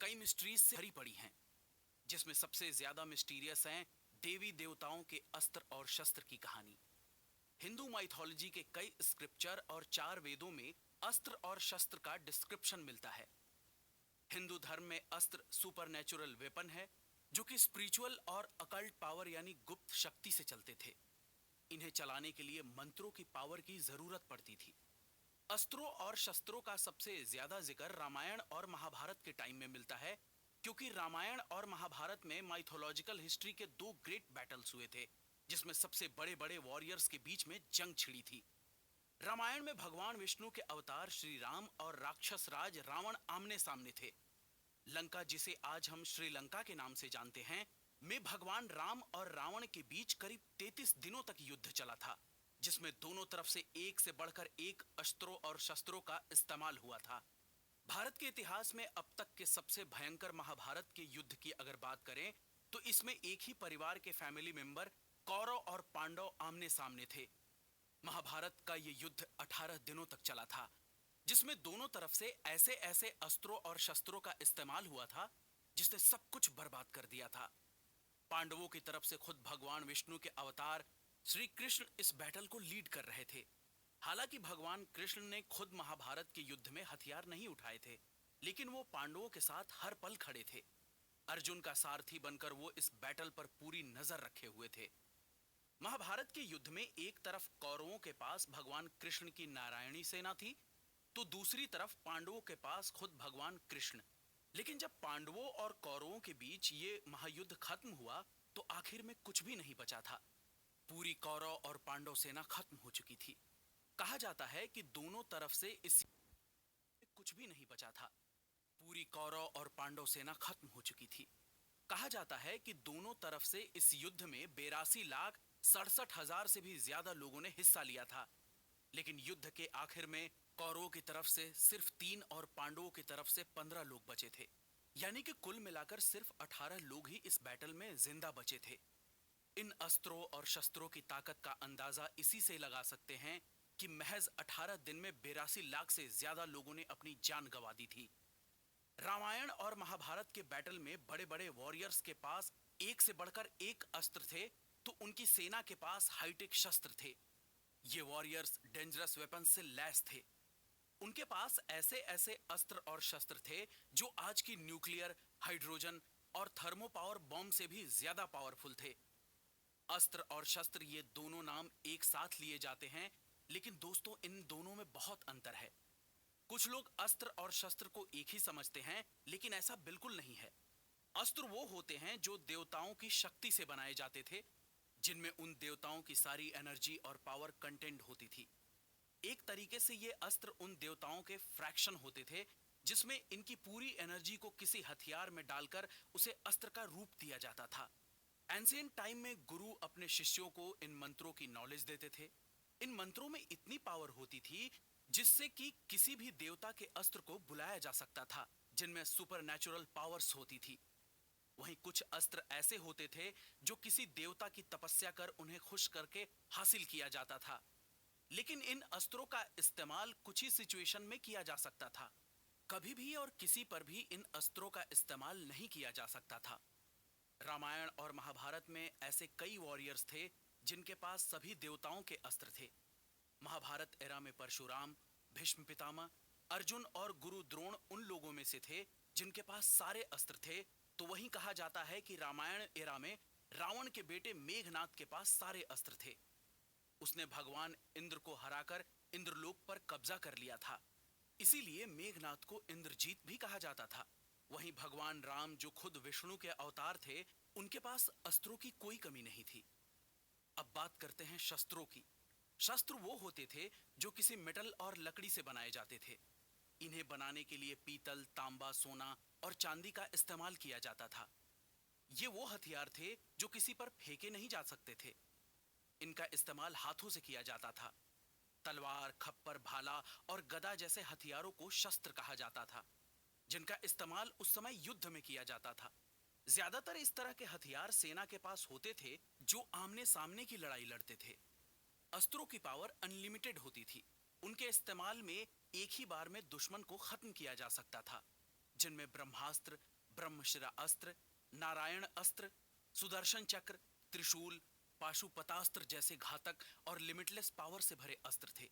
कई मिस्ट्रीज से भरी पड़ी हैं, जिसमें सबसे ज्यादा मिस्टीरियस हैं देवी देवताओं के अस्त्र और शस्त्र की कहानी। हिंदू माइथोलॉजी के कई स्क्रिप्चर और 4 वेदों में अस्त्र और शस्त्र का डिस्क्रिप्शन मिलता है। हिंदू धर्म में अस्त्र सुपरनेचुरल वेपन है जो कि स्पिरिचुअल और अकल्ट पावर यानी गुप्त शक्ति से चलते थे। इन्हें चलाने के लिए मंत्रों की पावर की जरूरत पड़ती थी। अस्त्रों और शस्त्रों का सबसे ज्यादा जिक्र रामायण और महाभारत के टाइम में मिलता है, क्योंकि रामायण और महाभारत में माइथोलॉजिकल हिस्ट्री के 2 ग्रेट बैटल्स हुए थे, जिसमें सबसे बड़े बड़े वॉरियर्स के बीच में जंग छिड़ी थी। रामायण में भगवान विष्णु के अवतार श्री राम और राक्षस राज रावण आमने सामने थे। लंका, जिसे आज हम श्रीलंका के नाम से जानते हैं, में भगवान राम और रावण के बीच करीब 33 दिनों तक युद्ध चला था, जिसमें दोनों तरफ से एक से बढ़कर एक अस्त्रों और शस्त्रों का इस्तेमाल हुआ था। भारत के इतिहास में अब तक के सबसे भयंकर महाभारत के युद्ध की अगर बात करें तो इसमें एक ही परिवार के फैमिली मेंबर कौरव और पांडव आमने सामने थे। महाभारत का ये युद्ध 18 दिनों तक चला था, जिसमें दोनों तरफ से ऐसे ऐसे अस्त्रों और शस्त्रों का इस्तेमाल हुआ था जिसने सब कुछ बर्बाद कर दिया था। पांडवों की तरफ से खुद भगवान विष्णु के अवतार श्री कृष्ण इस बैटल को लीड कर रहे थे। हालांकि भगवान कृष्ण ने खुद महाभारत के युद्ध में हथियार नहीं उठाए थे, लेकिन वो पांडवों के साथ हर पल खड़े थे। अर्जुन का सारथी बनकर वो इस बैटल पर पूरी नजर रखे हुए थे। महाभारत के युद्ध में एक तरफ कौरवों के पास भगवान कृष्ण की नारायणी सेना थी, तो दूसरी तरफ पांडवों के पास खुद भगवान कृष्ण। लेकिन जब पांडवों और कौरवों के बीच ये महायुद्ध खत्म हुआ तो आखिर में कुछ भी नहीं बचा था। पूरी कौरव और पांडव सेना खत्म हो चुकी थी। कहा जाता है कि दोनों तरफ से इस कुछ भी नहीं बचा था। पूरी कौरव और पांडव सेना खत्म हो चुकी थी। कहा जाता है कि दोनों तरफ से इस युद्ध में 82,67,000 से भी ज्यादा लोगों ने हिस्सा लिया था। लेकिन युद्ध के आखिर में कौरवों की तरफ से सिर्फ 3 और पांडवों की तरफ से 15 लोग बचे थे। यानी कि कुल मिलाकर सिर्फ 18 लोग ही इस बैटल में जिंदा बचे थे। इन अस्त्रों और शस्त्रों की ताकत का अंदाजा इसी से लगा सकते हैं कि महज 18 दिन में 82 लाख से ज्यादा लोगों ने अपनी जान गंवा दी थी। रामायण और महाभारत के बैटल में बड़े बड़े वॉरियर्स के पास एक से बढ़कर एक अस्त्र थे, तो उनकी सेना के पास हाईटेक शस्त्र थे। ये वॉरियर्स डेंजरस वेपन से लैस थे। उनके पास ऐसे ऐसे अस्त्र और शस्त्र थे जो आज की न्यूक्लियर, हाइड्रोजन और थर्मो पावर बॉम्ब से भी ज्यादा पावरफुल थे। अस्त्र और शस्त्र, ये दोनों नाम एक साथ लिए जाते हैं, लेकिन दोस्तों इन दोनों में बहुत अंतर है। कुछ लोग अस्त्र और शस्त्र को एक ही समझते हैं, लेकिन ऐसा बिल्कुल नहीं है। अस्त्र वो होते हैं जो देवताओं की शक्ति से बनाए जाते थे, जिनमें उन देवताओं की सारी एनर्जी और पावर कंटेंट होती थी। एक तरीके से ये अस्त्र उन देवताओं के फ्रैक्शन होते थे, जिसमें इनकी पूरी एनर्जी को किसी हथियार में डालकर उसे अस्त्र का रूप दिया जाता था। एंशिएंट टाइम में गुरु अपने शिष्यों को इन मंत्रों की नॉलेज देते थे। इन मंत्रों में इतनी पावर होती थी जिससे कि किसी भी देवता के अस्त्र को बुलाया जा सकता था, जिनमें सुपरनैचुरल पावर्स होती थी। वहीं कुछ अस्त्र ऐसे होते थे जो किसी देवता की तपस्या कर उन्हें खुश करके हासिल किया जाता था। लेकिन इन अस्त्रों का इस्तेमाल कुछ ही सिचुएशन में किया जा सकता था। कभी भी और किसी पर भी इन अस्त्रों का इस्तेमाल नहीं किया जा सकता था। रामायण और महाभारत में ऐसे कई वॉरियर्स थे जिनके पास सभी देवताओं के अस्त्र थे। महाभारत एरा में परशुराम, भीष्म पितामह, अर्जुन और गुरु द्रोण उन लोगों में से थे जिनके पास सारे अस्त्र थे। तो वहीं कहा जाता है कि रामायण एरा में रावण के बेटे मेघनाद के पास सारे अस्त्र थे। उसने भगवान इंद्र को हराकर इंद्रलोक पर कब्जा कर लिया था, इसीलिए मेघनाद को इंद्रजीत भी कहा जाता था। वहीं भगवान राम, जो खुद विष्णु के अवतार थे, उनके पास अस्त्रों की कोई कमी नहीं थी। अब बात करते हैं शस्त्रों की। शस्त्र वो होते थे जो किसी मेटल और लकड़ी से बनाए जाते थे। इन्हें बनाने के लिए पीतल, तांबा, सोना और चांदी का इस्तेमाल किया जाता था। ये वो हथियार थे जो किसी पर फेंके नहीं जा सकते थे। इनका इस्तेमाल हाथों से किया जाता था। तलवार, खप्पर, भाला और गदा जैसे हथियारों को शस्त्र कहा जाता था, जिनका इस्तेमाल उस समय युद्ध में किया जाता था। ज्यादातर इस तरह के हथियार सेना के पास होते थे जो आमने सामने की लड़ाई लड़ते थे। अस्त्रों की पावर अनलिमिटेड होती थी। उनके इस्तेमाल में एक ही बार में दुश्मन को खत्म किया जा सकता था, जिनमें ब्रह्मास्त्र, ब्रह्मशिरा अस्त्र, नारायण अस्त्र, सुदर्शन चक्र, त्रिशूल, पाशुपतास्त्र जैसे घातक और लिमिटलेस पावर से भरे अस्त्र थे।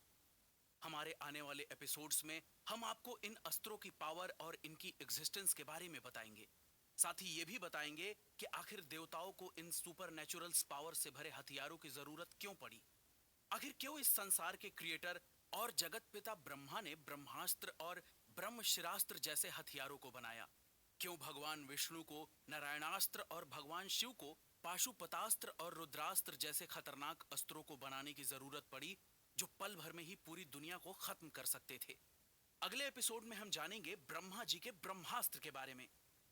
हमारे आने वाले एपिसोड्स में हम आपको इन अस्त्रों की पावर और इनकी एग्जिस्टेंस के बारे में बताएंगे। साथ ही ये भी बताएंगे कि आखिर देवताओं को इन सुपरनैचुरल पावर से भरे हथियारों की जरूरत क्यों पड़ी। आखिर क्यों इस संसार के क्रिएटर और जगत पिता ब्रह्मा ने ब्रह्मास्त्र और ब्रह्मशिरास्त्र जैसे हथियारों को बनाया। क्यों भगवान विष्णु को नारायणास्त्र और भगवान शिव को पाशुपतास्त्र और रुद्रास्त्र जैसे खतरनाक अस्त्रों को बनाने की जरूरत पड़ी, जो पल भर में ही पूरी दुनिया को खत्म कर सकते थे। अगले एपिसोड में हम जानेंगे ब्रह्मा जी के ब्रह्मास्त्र के बारे में।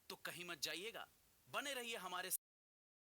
तो कहीं मत जाइएगा, बने रहिए हमारे